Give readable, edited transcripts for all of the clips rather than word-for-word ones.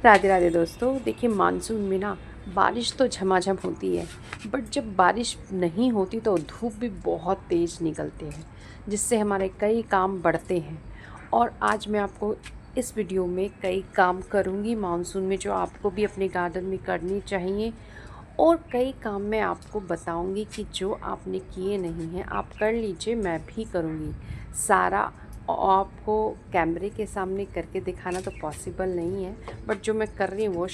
राधे राधे दोस्तों। देखिए, मानसून में ना बारिश तो झमाझम होती है, बट जब बारिश नहीं होती तो धूप भी बहुत तेज़ निकलते हैं, जिससे हमारे कई काम बढ़ते हैं। और आज मैं आपको इस वीडियो में कई काम करूँगी मानसून में, जो आपको भी अपने गार्डन में करनी चाहिए। और कई काम मैं आपको बताऊंगी कि जो आपने किए नहीं हैं आप कर लीजिए, मैं भी करूँगी सारा। आपको कैमरे के सामने करके दिखाना तो पॉसिबल नहीं है, बट जो मैं कर रही हूँ वो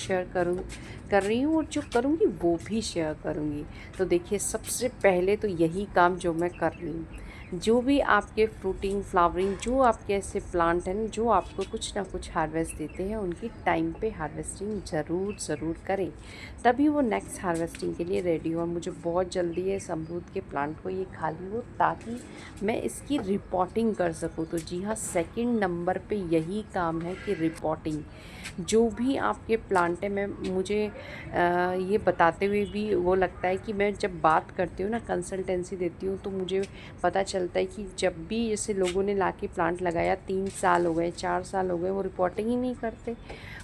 कर रही हूँ, और जो करूँगी वो भी शेयर करूँगी। तो देखिए, सबसे पहले तो यही काम जो मैं कर रही हूँ, जो भी आपके फ्रूटिंग फ्लावरिंग जो आपके ऐसे प्लांट हैं जो आपको कुछ ना कुछ हार्वेस्ट देते हैं, उनकी टाइम पे हार्वेस्टिंग ज़रूर करें, तभी वो नेक्स्ट हार्वेस्टिंग के लिए रेडी हो। और मुझे बहुत जल्दी है इस अमरूद के प्लांट को ये खाली हो, ताकि मैं इसकी रिपोर्टिंग कर सकूँ। तो जी हाँ, सेकंड नंबर पे यही काम है कि रिपोर्टिंग। जो भी आपके प्लांट है, मैं मुझे ये बताते हुए भी वो लगता है कि मैं जब बात करती हूँ ना, कंसल्टेंसी देती हूँ, तो मुझे पता चलता है कि जब भी जैसे लोगों ने लाके प्लांट लगाया 3 साल हो गए 4 साल हो गए, वो रिपोर्टिंग ही नहीं करते।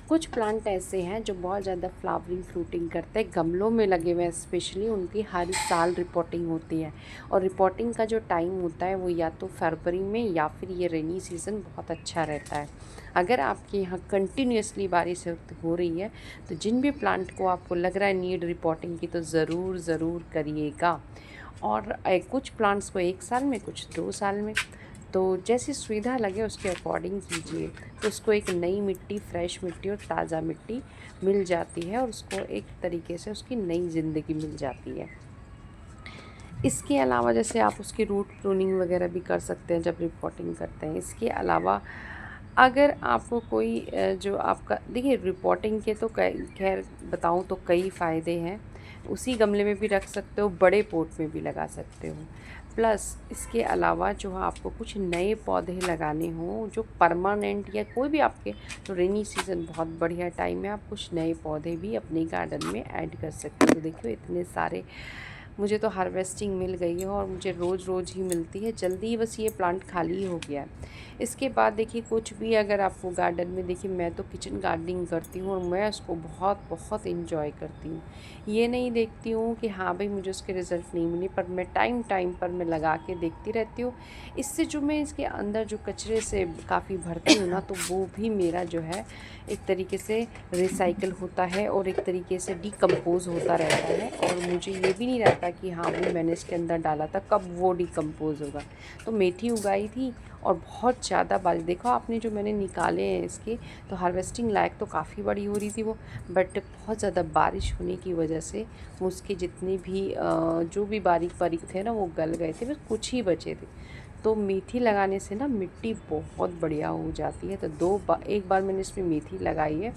कुछ प्लांट ऐसे हैं जो बहुत ज़्यादा फ्लावरिंग फ्रूटिंग करते हैं, गमलों में लगे हुए हैं स्पेशली, उनकी हर साल रिपोर्टिंग होती है। और रिपोर्टिंग का जो टाइम होता है वो या तो फरवरी में या फिर ये रेनी सीज़न बहुत अच्छा रहता है। अगर आपके यहाँ कंटिन्यूसली बारिश हो रही है, तो जिन भी प्लांट को आपको लग रहा है नीड रिपोर्टिंग की, तो ज़रूर करिएगा। और कुछ प्लांट्स को 1 साल में, कुछ 2 साल में, तो जैसी सुविधा लगे उसके अकॉर्डिंग कीजिए। तो उसको एक नई मिट्टी, फ्रेश मिट्टी और ताज़ा मिट्टी मिल जाती है, और उसको एक तरीके से उसकी नई ज़िंदगी मिल जाती है। इसके अलावा जैसे आप उसकी रूट प्रूनिंग वगैरह भी कर सकते हैं जब रिपोर्टिंग करते हैं। इसके अलावा अगर आपको कोई जो आपका, देखिए, रिपोर्टिंग के तो खैर बताऊं तो कई फ़ायदे हैं। उसी गमले में भी रख सकते हो, बड़े पॉट में भी लगा सकते हो। प्लस इसके अलावा जो आपको कुछ नए पौधे लगाने हों जो परमानेंट, या कोई भी आपके, तो रेनी सीज़न बहुत बढ़िया टाइम है, आप कुछ नए पौधे भी अपने गार्डन में ऐड कर सकते हो। तो देखिए, इतने सारे मुझे तो हार्वेस्टिंग मिल गई है, और मुझे रोज़ ही मिलती है। जल्दी ही बस ये प्लांट खाली ही हो गया है। इसके बाद देखिए, कुछ भी अगर आपको गार्डन में, देखिए मैं तो किचन गार्डनिंग करती हूँ, और मैं उसको बहुत इंजॉय करती हूँ। ये नहीं देखती हूँ कि हाँ भाई मुझे उसके रिज़ल्ट नहीं मिले, पर मैं टाइम पर मैं लगा के देखती रहती हूँ। इससे जो मैं इसके अंदर जो कचरे से काफ़ी भरती हूँ ना, तो वो भी मेरा जो है एक तरीके से रिसाइकिल होता है, और एक तरीके से डिकम्पोज़ होता रहता है। और मुझे ये भी नहीं रहता कि हाँ भाई मैंने इसके अंदर डाला था, कब वो डिकम्पोज़ होगा। तो मेथी उगाई थी, और बहुत ज़्यादा बारिश, देखो आपने जो मैंने निकाले हैं इसके, तो हार्वेस्टिंग लायक तो काफ़ी बड़ी हो रही थी वो, बट बहुत ज़्यादा बारिश होने की वजह से उसके जितने भी जो भी बारीक बारीक थे ना, वो गल गए थे, बस कुछ ही बचे थे। तो मेथी लगाने से ना मिट्टी बहुत बढ़िया हो जाती है। तो एक बार मैंने इसमें मेथी लगाई है,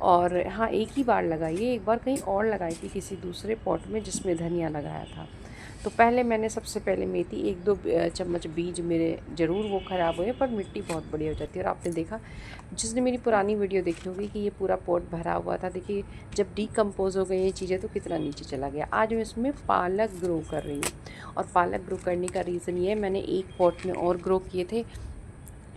और हाँ, एक ही बार लगाई है, एक बार कहीं और लगाई थी किसी दूसरे पॉट में जिसमें धनिया लगाया था। तो पहले मैंने सबसे पहले मेथी 1-2 चम्मच, बीज मेरे ज़रूर वो ख़राब हुए, पर मिट्टी बहुत बढ़िया हो जाती है। और आपने देखा, जिसने मेरी पुरानी वीडियो देखी होगी, कि ये पूरा पॉट भरा हुआ था। देखिए, जब डिकम्पोज़ हो गई ये चीज़ें तो कितना नीचे चला गया। आज मैं इसमें पालक ग्रो कर रही हूँ, और पालक ग्रो करने का रीज़न ये है, मैंने एक पॉट में और ग्रो किए थे,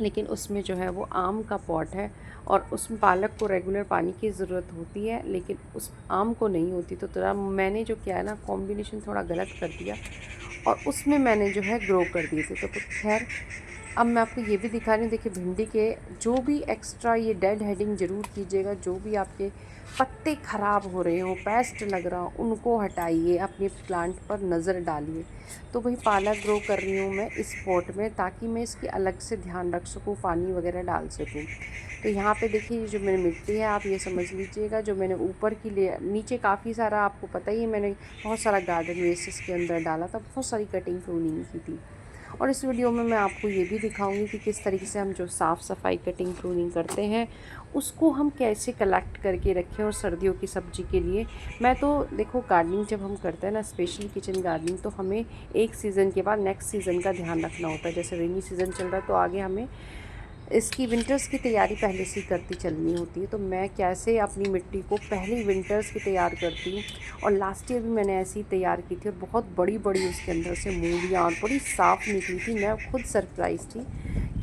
लेकिन उसमें जो है वो आम का पॉट है, और उसमें पालक को रेगुलर पानी की ज़रूरत होती है, लेकिन उस आम को नहीं होती। तो थोड़ा मैंने जो किया है ना, कॉम्बिनेशन थोड़ा गलत कर दिया, और उसमें मैंने जो है ग्रो कर दिए थे। तो खैर, अब मैं आपको ये भी दिखा रही हूँ। देखिए, भिंडी के जो भी एक्स्ट्रा ये डेड हेडिंग ज़रूर कीजिएगा, जो भी आपके पत्ते ख़राब हो रहे हो, पेस्ट लग रहा हो, उनको हटाइए, अपने प्लांट पर नज़र डालिए। तो वही पालक ग्रो कर रही हूँ मैं इस पॉट में, ताकि मैं इसकी अलग से ध्यान रख सकूँ, पानी वगैरह डाल सकूँ। तो यहाँ पे देखिए, ये जो मेरी मिट्टी है, आप ये समझ लीजिएगा, जो मैंने ऊपर की नीचे काफ़ी सारा, आपको पता ही है, मैंने बहुत सारा गार्डन वेस्ट इसके अंदर डाला था, बहुत सारी कटिंग प्रूनिंग की थी। और इस वीडियो में मैं आपको ये भी दिखाऊंगी कि किस तरीके से हम जो साफ़ सफाई कटिंग प्रूनिंग करते हैं, उसको हम कैसे कलेक्ट करके रखें। और सर्दियों की सब्ज़ी के लिए, मैं तो देखो, गार्डनिंग जब हम करते हैं ना, स्पेशली किचन गार्डनिंग, तो हमें एक सीज़न के बाद नेक्स्ट सीज़न का ध्यान रखना होता है। जैसे रेनी सीज़न चल रहा है, तो आगे हमें इसकी विंटर्स की तैयारी पहले से ही करती चलनी होती है। तो मैं कैसे अपनी मिट्टी को पहले विंटर्स की तैयार करती हूँ, और लास्ट ईयर भी मैंने ऐसी ही तैयार की थी, और बहुत बड़ी बड़ी उसके अंदर से मूलियाँ और बड़ी साफ़ निकली थी। मैं खुद सरप्राइज़ थी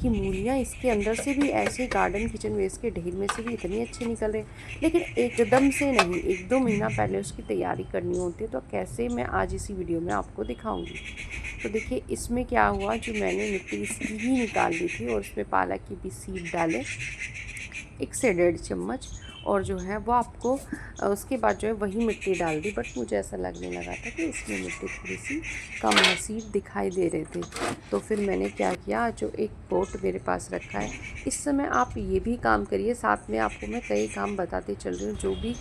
कि मूलियाँ इसके अंदर से भी ऐसे गार्डन किचन वेस्ट के ढेर में से भी इतनी अच्छी निकल रहे, लेकिन एकदम से नहीं, 1-2 महीना पहले उसकी तैयारी करनी होती है। तो कैसे, मैं आज इसी वीडियो में आपको दिखाऊंगी। तो देखिए इसमें क्या हुआ, जो मैंने मिट्टी इसकी ही निकाल ली थी और उसमें पालक की भी सीड डाले 1 से 1.5 चम्मच, और जो है वो आपको उसके बाद जो है वही मिट्टी डाल दी। बट मुझे ऐसा लगने लगा था कि इसमें मिट्टी थोड़ी सी कम है, सीड दिखाई दे रहे थे। तो फिर मैंने क्या किया, जो एक पॉट मेरे पास रखा है, इस समय आप ये भी काम करिए, साथ में आपको मैं कई काम बताते चल रही हूँ। जो भी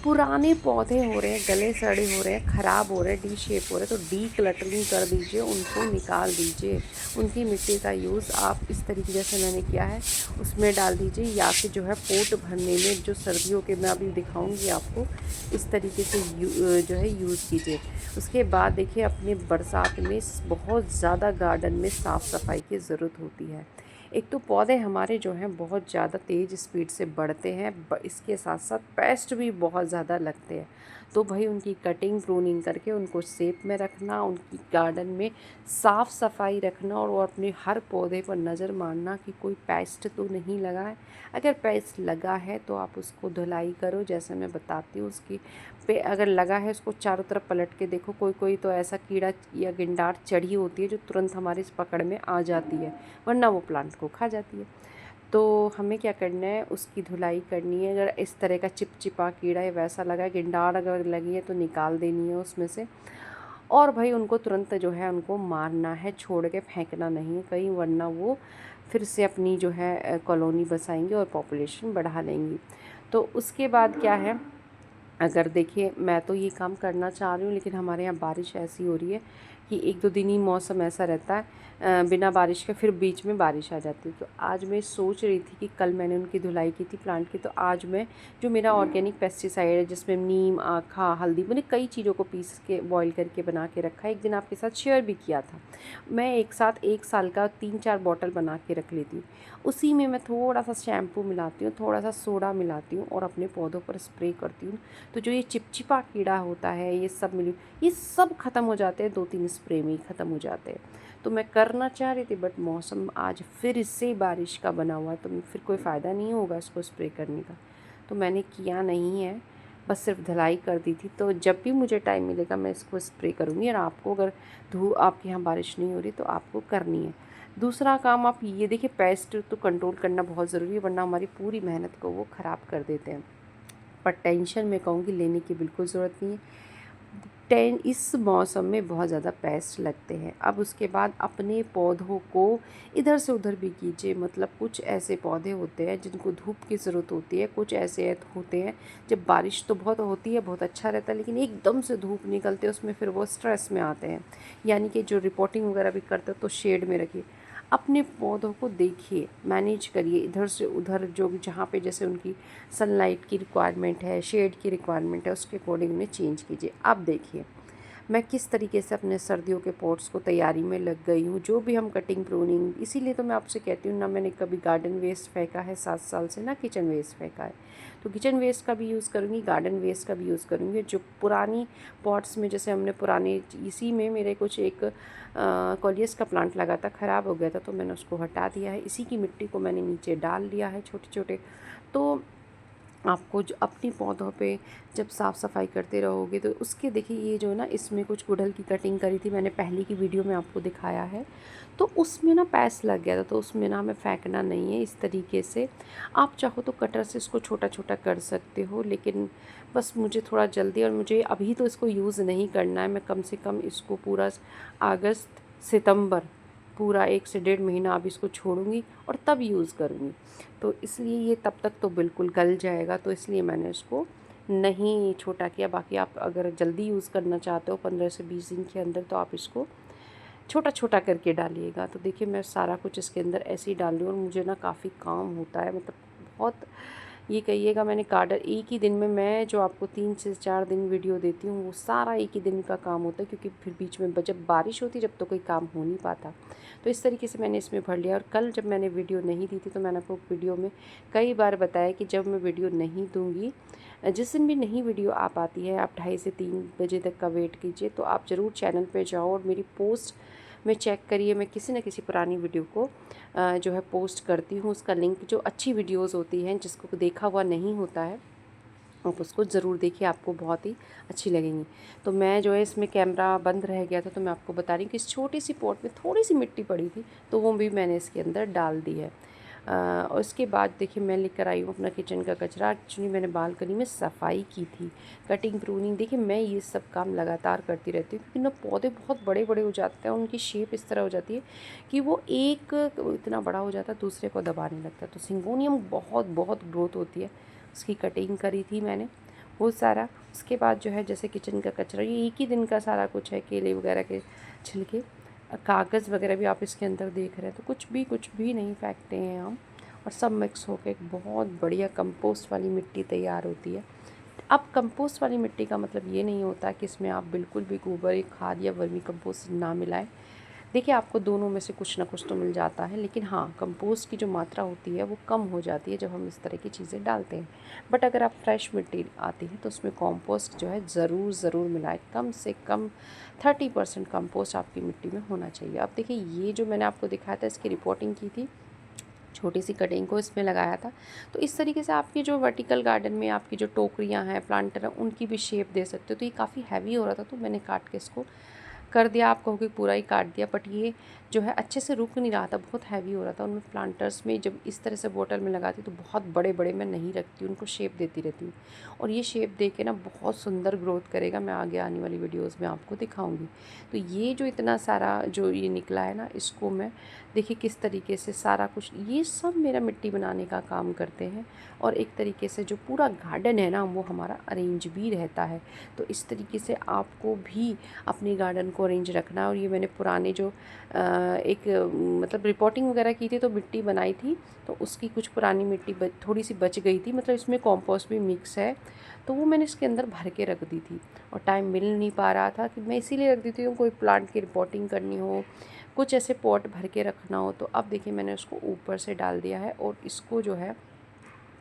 पुराने पौधे हो रहे हैं, गले सड़े हो रहे हैं, ख़राब हो रहे हैं, डी शेप हो रहे हैं, तो डी क्लटरिंग कर दीजिए, उनको निकाल दीजिए। उनकी मिट्टी का यूज़ आप इस तरीके जैसे मैंने किया है उसमें डाल दीजिए, या फिर जो है पोट भरने में, जो सर्दियों के मैं अभी दिखाऊंगी आपको, इस तरीके से जो है यूज़ कीजिए। उसके बाद देखिए अपने बरसात में बहुत ज़्यादा गार्डन में साफ़ सफाई की ज़रूरत होती है। एक तो पौधे हमारे जो हैं बहुत ज़्यादा तेज़ स्पीड से बढ़ते हैं, इसके साथ साथ पेस्ट भी बहुत ज़्यादा लगते हैं। तो भाई उनकी कटिंग प्रूनिंग करके उनको शेप में रखना, उनकी गार्डन में साफ़ सफाई रखना, और वो अपने हर पौधे पर नज़र मारना कि कोई पेस्ट तो नहीं लगा है। अगर पेस्ट लगा है तो आप उसको धुलाई करो, जैसे मैं बताती हूँ। उसकी पे अगर लगा है उसको चारों तरफ पलट के देखो। कोई कोई तो ऐसा कीड़ा या गिंडार चढ़ी होती है जो तुरंत हमारे इस पकड़ में आ जाती है, वरना वो प्लांट को खा जाती है। तो हमें क्या करना है, उसकी धुलाई करनी है। अगर इस तरह का चिपचिपा कीड़ा है, वैसा लगा है, गिंडार अगर लगी है, तो निकाल देनी है उसमें से। और भाई उनको तुरंत जो है उनको मारना है, छोड़ के फेंकना नहीं है कहीं, वरना वो फिर से अपनी जो है कॉलोनी बसाएंगे और पॉपुलेशन बढ़ा लेंगी। तो उसके बाद क्या है, अगर देखिए मैं तो ये काम करना चाह रही हूँ, लेकिन हमारे यहाँ बारिश ऐसी हो रही है कि 1-2 दिन ही मौसम ऐसा रहता है बिना बारिश के, फिर बीच में बारिश आ जाती है। तो आज मैं सोच रही थी कि कल मैंने उनकी धुलाई की थी प्लांट की, तो आज मैं जो मेरा ऑर्गेनिक पेस्टिसाइड है, जिसमें नीम, आखा, हल्दी, मैंने कई चीज़ों को पीस के बॉईल करके बना के रखा है, एक दिन आपके साथ शेयर भी किया था। मैं एक साथ 1 साल का 3-4 बॉटल बना के रख लेती हूँ। उसी में मैं थोड़ा सा शैम्पू मिलाती हूँ, थोड़ा सा सोडा मिलाती हूँ, और अपने पौधों पर स्प्रे करती हूँ। तो जो ये चिपचिपा कीड़ा होता है, ये सब ख़त्म हो जाते हैं, 2-3 स्प्रे में ही ख़त्म हो जाते हैं। तो मैं करना चाह रही थी, बट मौसम आज फिर से बारिश का बना हुआ है, तो फिर कोई फ़ायदा नहीं होगा इसको स्प्रे करने का। तो मैंने किया नहीं है, बस सिर्फ धुलाई कर दी थी। तो जब भी मुझे टाइम मिलेगा मैं इसको स्प्रे करूँगी। और आपको अगर आपके यहाँ बारिश नहीं हो रही तो आपको करनी है। दूसरा काम आप ये देखिए, पेस्ट तो कंट्रोल करना बहुत ज़रूरी है, वरना हमारी पूरी मेहनत को वो ख़राब कर देते हैं। पर टेंशन मैं कहूँगी लेने की बिल्कुल ज़रूरत नहीं है। इस मौसम में बहुत ज़्यादा पेस्ट लगते हैं। अब उसके बाद अपने पौधों को इधर से उधर भी कीजिए। मतलब कुछ ऐसे पौधे होते हैं जिनको धूप की ज़रूरत होती है, कुछ ऐसे होते हैं जब बारिश तो बहुत होती है, बहुत अच्छा रहता है, लेकिन एकदम से धूप निकलते हैं, उसमें फिर वो स्ट्रेस में आते हैं। यानी कि जो रिपोर्टिंग वगैरह भी करते हैं तो शेड में रखिए। अपने पौधों को देखिए, मैनेज करिए इधर से उधर, जो जहाँ पे जैसे उनकी सनलाइट की रिक्वायरमेंट है, शेड की रिक्वायरमेंट है, उसके अकॉर्डिंग उन्हें चेंज कीजिए। अब देखिए मैं किस तरीके से अपने सर्दियों के पॉट्स को तैयारी में लग गई हूँ। जो भी हम कटिंग प्रूनिंग, इसीलिए तो मैं आपसे कहती हूँ, ना मैंने कभी गार्डन वेस्ट फेंका है 7 साल से, ना किचन वेस्ट फेंका है। तो किचन वेस्ट का भी यूज़ करूँगी, गार्डन वेस्ट का भी यूज़ करूँगी। जो पुरानी पॉट्स में, जैसे हमने पुराने, इसी में मेरे कुछ एक कॉलियस का प्लांट लगा था, ख़राब हो गया था, तो मैंने उसको हटा दिया है। इसी की मिट्टी को मैंने नीचे डाल दिया है छोटे छोटे। तो आपको जो अपनी पौधों पे जब साफ़ सफाई करते रहोगे, तो उसके देखिए ये जो है ना, इसमें कुछ गुड़हल की कटिंग करी थी मैंने, पहले की वीडियो में आपको दिखाया है। तो उसमें ना पैस लग गया था, तो उसमें ना हमें फेंकना नहीं है। इस तरीके से आप चाहो तो कटर से इसको छोटा छोटा कर सकते हो, लेकिन बस मुझे थोड़ा जल्दी, और मुझे अभी तो इसको यूज़ नहीं करना है। मैं कम से कम इसको पूरा अगस्त सितंबर, पूरा 1 से 1.5 महीना अब इसको छोड़ूंगी और तब यूज़ करूँगी। तो इसलिए ये तब तक तो बिल्कुल गल जाएगा, तो इसलिए मैंने इसको नहीं छोटा किया। बाकी आप अगर जल्दी यूज़ करना चाहते हो 15 से 20 दिन के अंदर, तो आप इसको छोटा छोटा करके डालिएगा। तो देखिए मैं सारा कुछ इसके अंदर ऐसे ही डाल रही हूँ, और मुझे ना काफ़ी काम होता है, मतलब बहुत, ये कहिएगा मैंने गार्डन एक ही दिन में, मैं जो आपको 3 से 4 दिन वीडियो देती हूँ वो सारा एक ही दिन का काम होता है, क्योंकि फिर बीच में जब बारिश होती है जब तो कोई काम हो नहीं पाता। तो इस तरीके से मैंने इसमें भर लिया। और कल जब मैंने वीडियो नहीं दी थी, तो मैंने आपको वीडियो में कई बार बताया कि जब मैं वीडियो नहीं दूँगी, जिस दिन भी नहीं वीडियो आ पाती है, आप 2:30 से 3 बजे तक का वेट कीजिए। तो आप ज़रूर चैनल पर जाओ और मेरी पोस्ट मैं चेक करिए, मैं किसी न किसी पुरानी वीडियो को जो है पोस्ट करती हूँ। उसका लिंक, जो अच्छी वीडियोज़ होती हैं जिसको देखा हुआ नहीं होता है, आप उसको ज़रूर देखिए, आपको बहुत ही अच्छी लगेंगी। तो मैं जो है, इसमें कैमरा बंद रह गया था तो मैं आपको बता रही हूँ कि इस छोटी सी पॉट में थोड़ी सी मिट्टी पड़ी थी, तो वो भी मैंने इसके अंदर डाल दी है। और उसके बाद देखिए मैं लेकर आई हूँ अपना किचन का कचरा। एक्चुअली मैंने बालकनी में सफाई की थी, कटिंग प्रूनिंग। देखिए मैं ये सब काम लगातार करती रहती हूँ, क्योंकि ना पौधे बहुत बड़े बड़े हो जाते हैं, उनकी शेप इस तरह हो जाती है कि वो एक इतना बड़ा हो जाता है, दूसरे को दबाने लगता है। तो सिंगोनियम बहुत बहुत ग्रोथ होती है, उसकी कटिंग करी थी मैंने वो सारा। उसके बाद जो है, जैसे किचन का कचरा, ये एक ही दिन का सारा कुछ है, केले वगैरह के छिलके, कागज़ वगैरह भी आप इसके अंदर देख रहे हैं, तो कुछ भी नहीं फेंकते हैं हम, और सब मिक्स होकर एक बहुत बढ़िया कंपोस्ट वाली मिट्टी तैयार होती है। अब कंपोस्ट वाली मिट्टी का मतलब ये नहीं होता कि इसमें आप बिल्कुल भी गोबर खाद या वर्मी कंपोस्ट ना मिलाएं। देखिए आपको दोनों में से कुछ ना कुछ तो मिल जाता है, लेकिन हाँ, कंपोस्ट की जो मात्रा होती है वो कम हो जाती है जब हम इस तरह की चीज़ें डालते हैं। बट अगर आप फ्रेश मिट्टी आती है तो उसमें कंपोस्ट जो है ज़रूर मिलाएं। कम से कम 30% कंपोस्ट आपकी मिट्टी में होना चाहिए। अब देखिए, ये जो मैंने आपको दिखाया था, इसकी रिपोर्टिंग की थी, छोटी सी कटिंग को इसमें लगाया था। तो इस तरीके से आपकी जो वर्टिकल गार्डन में आपकी जो टोकरियाँ हैं, प्लांटर हैं, उनकी भी शेप दे सकते हो। तो ये काफ़ी हैवी हो रहा था, तो मैंने काट के इसको कर दिया। आप कहोगे पूरा ही काट दिया, बट ये जो है अच्छे से रुक नहीं रहा था, बहुत हैवी हो रहा था। उनमें प्लांटर्स में जब इस तरह से बोतल में लगाती तो बहुत बड़े बड़े मैं नहीं रखती, उनको शेप देती रहती हूँ, और ये शेप दे के ना बहुत सुंदर ग्रोथ करेगा। मैं आगे आने वाली वीडियोज़ में आपको दिखाऊंगी। तो ये जो इतना सारा जो ये निकला है ना, इसको मैं देखिए किस तरीके से सारा कुछ, ये सब मेरा मिट्टी बनाने का काम करते हैं, और एक तरीके से जो पूरा गार्डन है ना, वो हमारा अरेंज भी रहता है। तो इस तरीके से आपको भी अपने गार्डन को अरेंज रखना है। और ये मैंने पुराने जो एक मतलब रिपोर्टिंग वगैरह की थी, तो मिट्टी बनाई थी, तो उसकी कुछ पुरानी मिट्टी थोड़ी सी बच गई थी, मतलब इसमें कंपोस्ट भी मिक्स है, तो वो मैंने इसके अंदर भर के रख दी थी। और टाइम मिल नहीं पा रहा था कि मैं इसीलिए रख दी थी, कोई प्लांट की रिपोर्टिंग करनी हो, कुछ ऐसे पॉट भर के रखना हो। तो अब देखिए मैंने उसको ऊपर से डाल दिया है, और इसको जो है,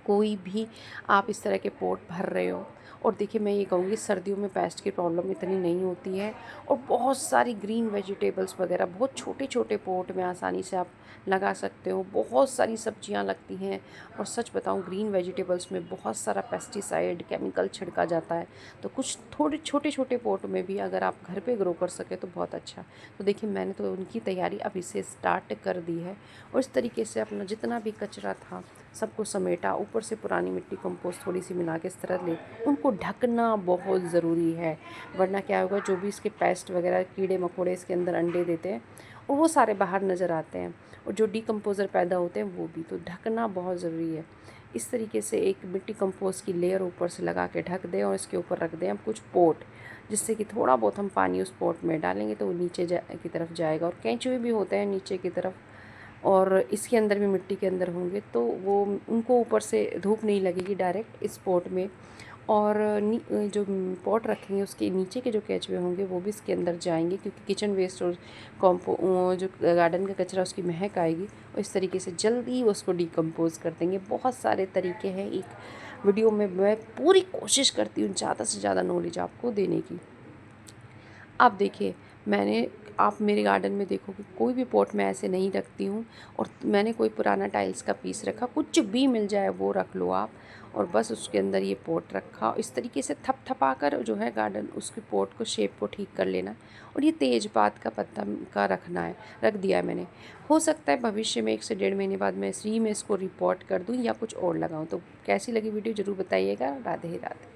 कोई भी आप इस तरह के पॉट भर रहे हो, और देखिए मैं ये कहूँगी, सर्दियों में पेस्ट की प्रॉब्लम इतनी नहीं होती है, और बहुत सारी ग्रीन वेजिटेबल्स वगैरह बहुत छोटे छोटे पॉट में आसानी से आप लगा सकते हो। बहुत सारी सब्जियां लगती हैं, और सच बताऊं, ग्रीन वेजिटेबल्स में बहुत सारा पेस्टिसाइड केमिकल छिड़का जाता है। तो कुछ थोड़े छोटे छोटे पॉट में भी अगर आप घर पे ग्रो कर सके तो बहुत अच्छा। तो देखिए मैंने तो उनकी तैयारी अभी से स्टार्ट कर दी है, और इस तरीके से अपना जितना भी कचरा था सबको समेटा, ऊपर से पुरानी मिट्टी कंपोस्ट थोड़ी सी मिला के इस तरह ले, उनको ढकना बहुत ज़रूरी है। वरना क्या होगा, जो भी इसके पेस्ट वगैरह, कीड़े मकोड़े इसके अंदर अंडे देते हैं, और वो सारे बाहर नज़र आते हैं, और जो डिकम्पोज़र पैदा होते हैं वो भी। तो ढकना बहुत ज़रूरी है। इस तरीके से एक मिट्टी कंपोस्ट की लेयर ऊपर से लगा के ढक दें, और इसके ऊपर रख दें हम कुछ पोट, जिससे कि थोड़ा बहुत हम पानी उस पोट में डालेंगे तो वो नीचे की तरफ जाएगा। और केंचुए भी होते हैं नीचे की तरफ, और इसके अंदर भी मिट्टी के अंदर होंगे, तो वो उनको ऊपर से धूप नहीं लगेगी डायरेक्ट इस पॉट में। और जो पॉट रखेंगे उसके नीचे के जो केंचुए होंगे वो भी इसके अंदर जाएंगे, क्योंकि किचन वेस्ट और जो गार्डन का कचरा, उसकी महक आएगी, और इस तरीके से जल्दी उसको डिकम्पोज कर देंगे। बहुत सारे तरीके हैं, एक वीडियो में मैं पूरी कोशिश करती हूँ ज़्यादा से ज़्यादा नॉलेज आपको देने की। अब देखिए, मैंने आप मेरे गार्डन में देखोगे कोई भी पॉट मैं ऐसे नहीं रखती हूँ, और मैंने कोई पुराना टाइल्स का पीस रखा, कुछ भी मिल जाए वो रख लो आप, और बस उसके अंदर ये पॉट रखा। इस तरीके से थपथपा कर जो है गार्डन, उसके पॉट को, शेप को ठीक कर लेना। और ये तेज़पात का पत्ता का रखना है, रख दिया है मैंने। हो सकता है भविष्य में 1 से 1.5 महीने बाद मैं इसी में इसको रिपोर्ट कर दूँ या कुछ और लगाऊँ। तो कैसी लगी वीडियो ज़रूर बताइएगा। राधे राधे।